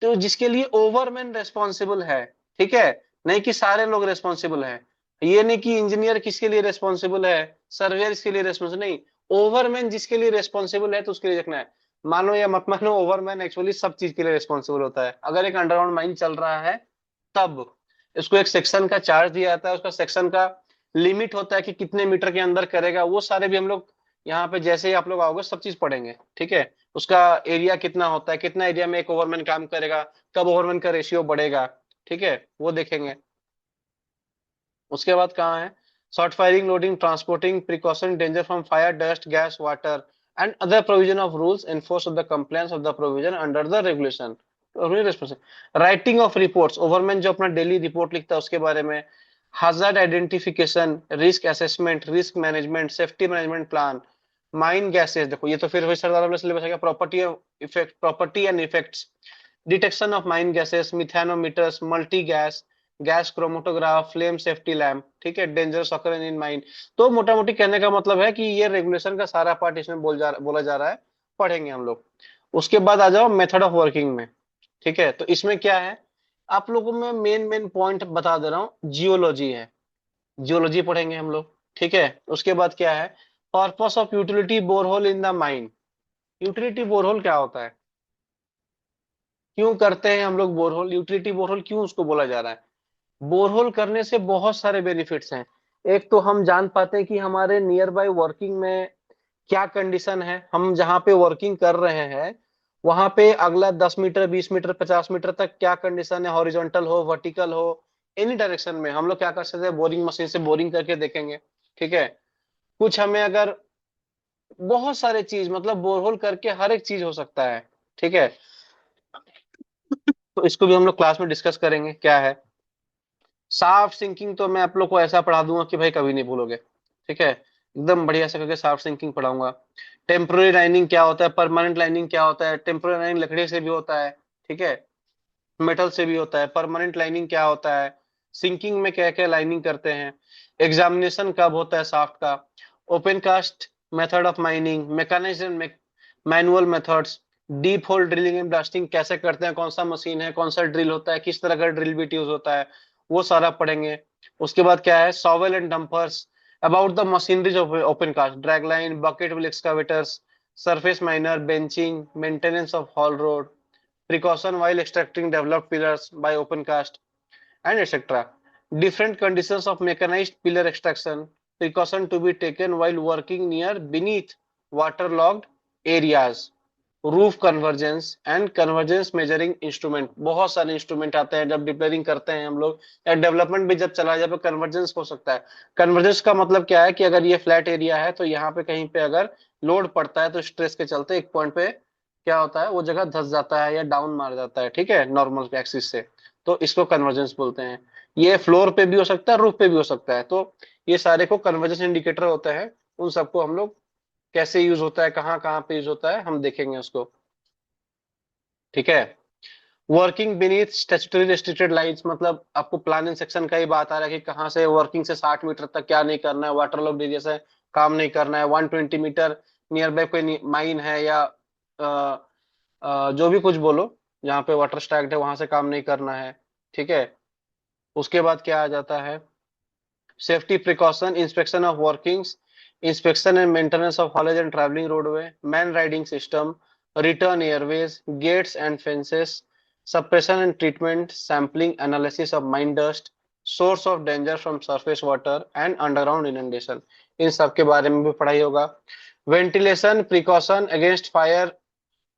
तो जिसके लिए ओवरमैन responsible है। ठीक है। नहीं कि सारे लोग रेस्पॉन्सिबल हैं, ये नहीं कि इंजीनियर किसके लिए रेस्पॉन्सिबल है, सर्वेयर इसके लिए रेस्पॉन्सिबल नहीं, ओवरमैन जिसके लिए रेस्पॉन्सिबल है तो उसके लिए देखना है। मानो या मत मानो, ओवरमैन एक्चुअली सब चीज के लिए रेस्पॉन्सिबल होता है। अगर एक अंडरग्राउंड माइन चल रहा है तब इसको एक सेक्शन का चार्ज दिया जाता है, उसका सेक्शन का लिमिट होता है कि कितने मीटर के अंदर करेगा, वो सारे भी हम लोग यहाँ पे जैसे ही आप लोग आओगे सब चीज पढ़ेंगे। ठीक है। उसका एरिया कितना होता है, कितना एरिया में एक ओवरमैन काम करेगा, कब ओवरमैन का रेशियो बढ़ेगा, ठीक है, वो देखेंगे। उसके बाद कहाँ है, short firing, loading, transporting, precaution, danger from fire, dust, gas, water and other provision of rules enforce of the compliance of the provision under the regulation, writing of reports, ओवरमैन जो अपना डेली रिपोर्ट लिखता है उसके बारे में, hazard identification, risk assessment, risk management, safety management plan, mine gases, देखो ये तो फिर वही सरदार वाला सिलेबस है, property effect, property and effects, detection of mine gases, methanometers, multi gas, gas chromatograph, flame safety lamp, ठीक है, डेंजरस ऑकरेंस इन माइन। तो मोटा मोटी कहने का मतलब है कि ये रेगुलेशन का सारा पार्ट इसमें बोला जा रहा है, पढ़ेंगे हम लोग। उसके बाद आ जाओ मेथड ऑफ वर्किंग में। ठीक है। तो इसमें क्या है, आप लोगों में मेन मेन पॉइंट बता दे रहा हूँ, जियोलॉजी है, जियोलॉजी पढ़ेंगे हम लोग। ठीक है। उसके बाद क्या है, purpose of utility borehole in the mine, utility borehole क्या होता है, क्यों करते हैं हम लोग बोरहोल, यूटिलिटी बोरहोल क्यों उसको बोला जा रहा है। बोरहोल करने से बहुत सारे बेनिफिट्स हैं। एक तो हम जान पाते हैं कि हमारे नियर बाय वर्किंग में क्या कंडीशन है, हम जहाँ पे वर्किंग कर रहे हैं वहां पे अगला 10 मीटर, 20 मीटर, 50 मीटर तक क्या कंडीशन है, हॉरिजॉन्टल हो, वर्टिकल हो, एनी डायरेक्शन में हम लोग क्या कर सकते हैं, बोरिंग मशीन से बोरिंग करके देखेंगे। ठीक है। कुछ हमें अगर, बहुत सारे चीज, मतलब बोरहोल करके हर एक चीज हो सकता है। ठीक है। तो इसको भी हम लोग क्लास में डिस्कस करेंगे क्या है। शाफ्ट सिंकिंग तो मैं आप लोग को ऐसा पढ़ा दूंगा कि भाई कभी नहीं भूलोगे। ठीक है। एकदम बढ़िया से करके शाफ्ट सिंकिंग पढ़ाऊंगा। टेम्पोररी लाइनिंग क्या होता है, परमानेंट लाइनिंग क्या होता है, टेम्पोररी लाइनिंग लकड़ी से भी होता है, ठीक है, मेटल से भी होता है, परमानेंट लाइनिंग क्या होता है, सिंकिंग में क्या क्या लाइनिंग करते हैं, एग्जामिनेशन कब होता है शाफ्ट का, open cast, method of mining, mechanised, manual methods, deep hole drilling and blasting कैसे करते हैं, कौन सा मशीन है, कौन सा ड्रिल होता है, किस तरह का ड्रिल बिट यूज होता है, वो सारा पढ़ेंगे। उसके बाद क्या है, shovel and dumpers, about the machineries of open cast, drag line, bucket wheel excavators, surface miner, benching, maintenance of haul road, precaution while extracting developed pillars by open cast, and etc. Different conditions of mechanized pillar extraction, precaution to be taken while working near beneath waterlogged areas, roof convergence and convergence measuring instrument, बहुत सारे instrument आते हैं जब डिप्लेयरिंग करते हैं हम लोग, या डेवलपमेंट भी जब चला जाए तो कन्वर्जेंस हो सकता है। कन्वर्जेंस का मतलब क्या है कि अगर ये फ्लैट एरिया है तो यहाँ पे कहीं पे अगर लोड पड़ता है तो स्ट्रेस के चलते एक पॉइंट पे क्या होता है, वो जगह धंस जाता है या डाउन मार जाता है, ठीक है, नॉर्मल एक्सिस से, तो इसको कन्वर्जेंस बोलते हैं। ये फ्लोर पे भी हो सकता है, रूफ पे भी हो सकता है, तो ये सारे को कन्वर्जेंस इंडिकेटर होते हैं। उन सबको हम लोग कैसे यूज होता है, कहाँ कहाँ पे यूज होता है, हम देखेंगे उसको। ठीक है। Working beneath statutory restricted lines, मतलब आपको प्लान एंड सेक्शन का ही बात आ रहा है कि कहाँ से वर्किंग से 60 मीटर तक क्या नहीं करना है, वाटर लॉग एरिया से काम नहीं करना है, 120 मीटर नियर बाय कोई माइन है या जो भी कुछ बोलो, जहाँ पे वाटर स्ट्रैक्ड है वहां से काम नहीं करना है। ठीक है। उसके बाद क्या आ जाता है, safety precaution, inspection of workings, inspection and maintenance of haulage and travelling roadway, man riding system, return airways, gates and fences, suppression and treatment, sampling, analysis of mine dust, source of danger from surface water and underground inundation, इन सब के बारे में भी पढ़ाई होगा। Ventilation precaution against fire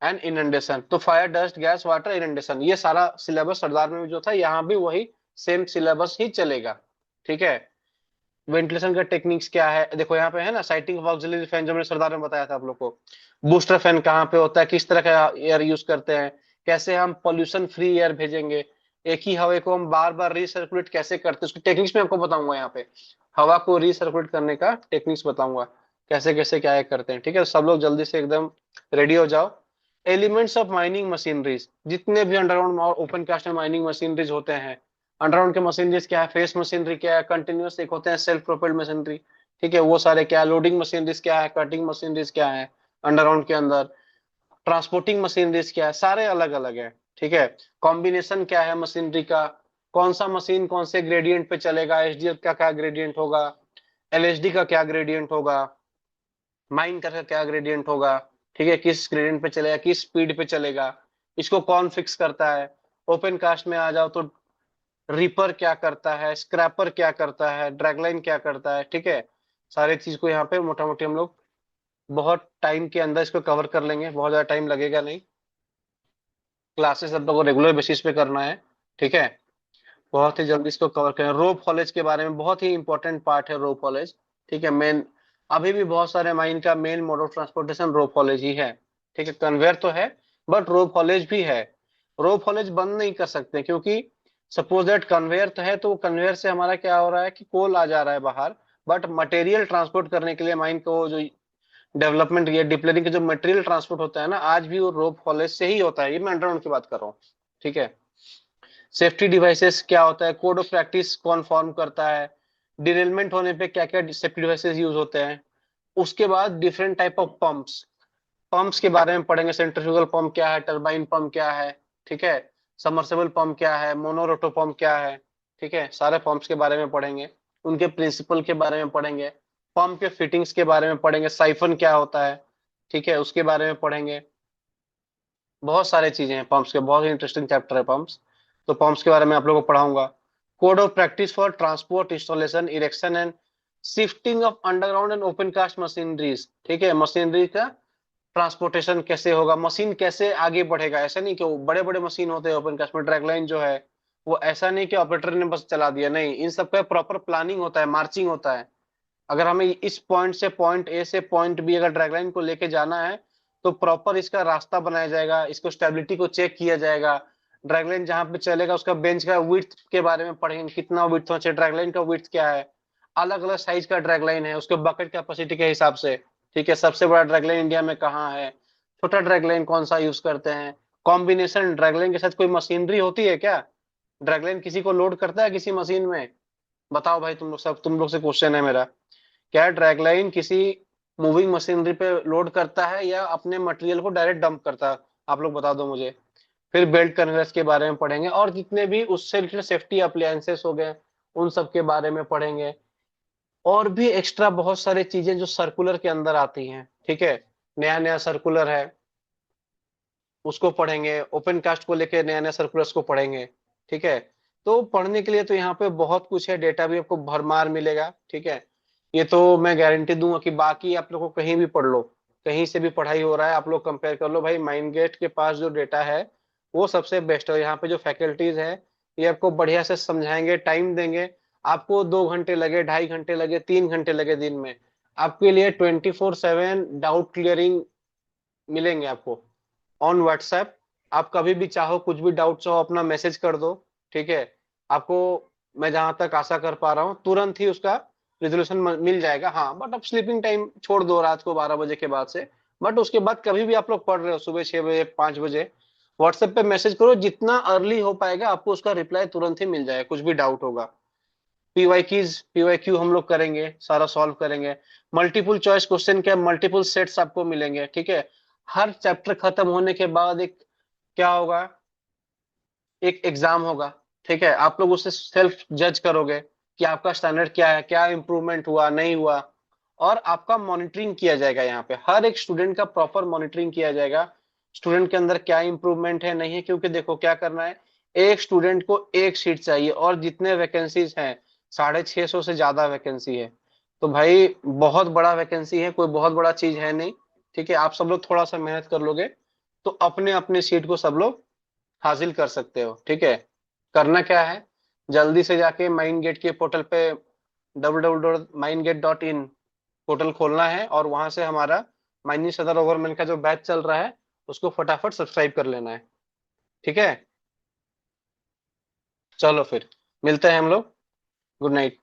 and inundation, तो fire, dust, gas, water, inundation, ये सारा सिलेबस सरदार में जो था यहाँ भी वही सेम सिलेबस ही चलेगा। ठीक है। वेंटिलेशन का टेक्निक्स क्या है, देखो यहाँ पे है ना, साइटिंग ऑफ ऑक्सिलरी फैन, जो मैंने सरदार में बताया था आप लोग को। बूस्टर फैन कहाँ पे होता है, किस तरह का एयर यूज करते हैं, कैसे हम पॉल्यूशन फ्री एयर भेजेंगे, एक ही हवा को हम बार बार रिसर्कुलेट कैसे करते हैं, उसकी टेक्निक्स में आपको बताऊंगा। यहाँ पे हवा को रिसर्कुलेट करने का टेक्निक्स बताऊंगा, कैसे कैसे क्या करते हैं। ठीक है, सब लोग जल्दी से एकदम रेडी हो जाओ। एलिमेंट्स ऑफ माइनिंग मशीनरीज, जितने भी अंडरग्राउंड और ओपन कास्ट में माइनिंग मशीनरीज होते हैं, अंडरग्राउंड के मशीनरीज क्या है, फेस मशीनरी क्या है, कंटिन्यूस एक होते हैं सेल्फ प्रोपेल्ड मशीनरी। ठीक है, वो सारे क्या है, लोडिंग मशीनरीज क्या है, कटिंग मशीनरीज क्या है अंडरग्राउंड के अंदर, ट्रांसपोर्टिंग मशीनरीज क्या है, सारे अलग अलग है। ठीक है। कॉम्बिनेशन क्या है मशीनरी का, कौन सा मशीन कौन से ग्रेडियंट पे चलेगा, एचडीएफ का क्या ग्रेडियंट होगा, एलएचडी का क्या ग्रेडियंट होगा, माइन का क्या ग्रेडियंट होगा। ठीक है, किस ग्रेडियंट पे चलेगा, किस स्पीड पे चलेगा, इसको कौन फिक्स करता है। ओपन कास्ट में आ जाओ तो रीपर क्या करता है, स्क्रैपर क्या करता है, ड्रैगलाइन क्या करता है। ठीक है, सारी चीज को यहाँ पे मोटा मोटी हम लोग बहुत टाइम के अंदर इसको कवर कर लेंगे, बहुत ज्यादा टाइम लगेगा नहीं। क्लासेस हम लोग को रेगुलर बेसिस पे करना है। ठीक है, बहुत ही जल्दी इसको कवर करें। रो कॉलेज के बारे में बहुत ही इंपॉर्टेंट पार्ट है रो कॉलेज। ठीक है, मेन अभी भी बहुत सारे माइन का main mode of transportation rope haulage है। ठीक है, कन्वेयर तो है बट रो कॉलेज भी है। रो कॉलेज बंद नहीं कर सकते, क्योंकि सपोज दैट कन्वेयर तो है, तो कन्वेयर से हमारा क्या हो रहा है कि कोल आ जा रहा है बाहर, बट मटेरियल ट्रांसपोर्ट करने के लिए माइन को जो डेवलपमेंट या डिप्लरिंग के जो मटेरियल ट्रांसपोर्ट होता है ना, आज भी वो रोप कॉलेज से ही होता है। ये मैं अंडरग्राउंड की बात कर रहा हूँ। ठीक है। सेफ्टी डिवाइसेस क्या होता है, कोड ऑफ प्रैक्टिस कौन फॉर्म करता है, डिरेलमेंट होने पे क्या क्या सेफ्टी डिवाइसेस यूज होते हैं। उसके बाद different type of pumps, pumps के बारे में पढ़ेंगे, सेंट्रीफ्यूगल पंप क्या है, टरबाइन पंप क्या है। ठीक है, सबमर्सिबल पंप क्या है, मोनोरोटो पंप क्या है। ठीक है, सारे पंप्स के बारे में पढ़ेंगे, उनके प्रिंसिपल के बारे में पढ़ेंगे, पंप के फिटिंग्स के बारे में पढ़ेंगे, साइफन क्या होता है। ठीक है, उसके बारे में पढ़ेंगे। बहुत सारे चीजें हैं पंप्स के, बहुत ही इंटरेस्टिंग चैप्टर है पंप्स, तो पंप्स के बारे में आप लोगों को पढ़ाऊंगा। Code of practice for transport, installation, erection and shifting of underground and open cast machineries. ठीक है, मशीनरी का ट्रांसपोर्टेशन कैसे होगा, मशीन कैसे आगे बढ़ेगा। ऐसा नहीं कि वो बड़े बड़े मशीन होते हैं ओपन कास्ट में, ड्रैगलाइन जो है वो ऐसा नहीं कि ऑपरेटर ने बस चला दिया, नहीं, इन सब का प्रॉपर प्लानिंग होता है, मार्चिंग होता है। अगर हमें इस पॉइंट से पॉइंट ए से पॉइंट बी अगर ड्रैगलाइन को लेके जाना है, तो प्रॉपर इसका रास्ता बनाया जाएगा, इसको स्टेबिलिटी को चेक किया जाएगा। ड्रैगलाइन जहां पे चलेगा उसका बेंच का विड्थ के बारे में पढ़ेंगे, कितना विड्थ होना चाहिए, ड्रैगलाइन का विड्थ क्या है, अलग अलग साइज का ड्रैगलाइन है उसके बकेट कैपेसिटी के हिसाब से। ठीक है, सबसे बड़ा ड्रैगलाइन इंडिया में कहाँ है, छोटा ड्रैगलाइन कौन सा यूज करते हैं, कॉम्बिनेशन ड्रैगलाइन के साथ कोई मशीनरी होती है क्या, ड्रैगलाइन किसी को लोड करता है किसी मशीन में, बताओ भाई तुम लोग सब, तुम लोग से क्वेश्चन है मेरा, क्या ड्रैगलाइन किसी मूविंग मशीनरी पे लोड करता है या अपने मटेरियल को डायरेक्ट डंप करता है, आप लोग बता दो मुझे। फिर बेल्ट कन्वेयर्स के बारे में पढ़ेंगे, और जितने भी उससे रिलेटेड सेफ्टी अप्लायंसेस हो गए उन सब के बारे में पढ़ेंगे। और भी एक्स्ट्रा बहुत सारी चीजें जो सर्कुलर के अंदर आती हैं। ठीक है, नया नया सर्कुलर है उसको पढ़ेंगे, ओपन कास्ट को लेके नया नया सर्कुलर्स को पढ़ेंगे। ठीक है, तो पढ़ने के लिए तो यहाँ पे बहुत कुछ है, डेटा भी आपको भरमार मिलेगा। ठीक है, ये तो मैं गारंटी दूंगा कि बाकी आप लोग को कहीं भी पढ़ लो, कहीं से भी पढ़ाई हो रहा है, आप लोग कंपेयर कर लो भाई, माइंड गेट के पास जो डेटा है वो सबसे बेस्ट है। यहाँ पे जो फैकल्टीज है ये आपको बढ़िया से समझाएंगे, टाइम देंगे। आपको 2 घंटे लगे, 2.5 घंटे लगे, 3 घंटे लगे दिन में, आपके लिए 24/7 डाउट क्लियरिंग मिलेंगे आपको ऑन व्हाट्सएप। आप कभी भी चाहो कुछ भी डाउट्स हो अपना मैसेज कर दो। ठीक है, आपको मैं जहां तक आशा कर पा रहा हूँ तुरंत ही उसका रिजोल्यूशन मिल जाएगा। हाँ, बट आप स्लीपिंग टाइम छोड़ दो रात को 12 बजे के बाद से, बट उसके बाद कभी भी आप लोग पढ़ रहे हो, सुबह 6 बजे, 5 बजे, व्हाट्सएप पे मैसेज करो, जितना अर्ली हो पाएगा आपको उसका रिप्लाई तुरंत ही मिल जाएगा, कुछ भी डाउट होगा। पीवाई क्यू हम लोग करेंगे, सारा सॉल्व करेंगे। मल्टीपल चॉइस क्वेश्चन के मल्टीपल सेट्स आपको मिलेंगे, ठीक है। हर चैप्टर खत्म होने के बाद एक क्या होगा, एक एग्जाम होगा, ठीक है। आप लोग उससे सेल्फ जज करोगे कि आपका स्टैंडर्ड क्या है, क्या इम्प्रूवमेंट हुआ नहीं हुआ। और आपका मॉनिटरिंग किया जाएगा, यहाँ पे हर एक स्टूडेंट का प्रॉपर मॉनिटरिंग किया जाएगा, स्टूडेंट के अंदर क्या इम्प्रूवमेंट है नहीं है। क्योंकि देखो क्या करना है, एक स्टूडेंट को एक सीट चाहिए, और जितने वैकेंसीज हैं 650 से ज्यादा वैकेंसी है। तो भाई बहुत बड़ा वैकेंसी है, कोई बहुत बड़ा चीज है नहीं, ठीक है। आप सब लोग थोड़ा सा मेहनत कर लोगे तो अपने अपने सीट को सब लोग हासिल कर सकते हो, ठीक है। करना क्या है, जल्दी से जाके माइंड गेट के पोर्टल पे www.mindgate.in पोर्टल खोलना है, और वहां से हमारा माइनी सदर ओवरमैन का जो बैच चल रहा है उसको फटाफट सब्सक्राइब कर लेना है, ठीक है। चलो फिर मिलते हैं हम लोग। Good night.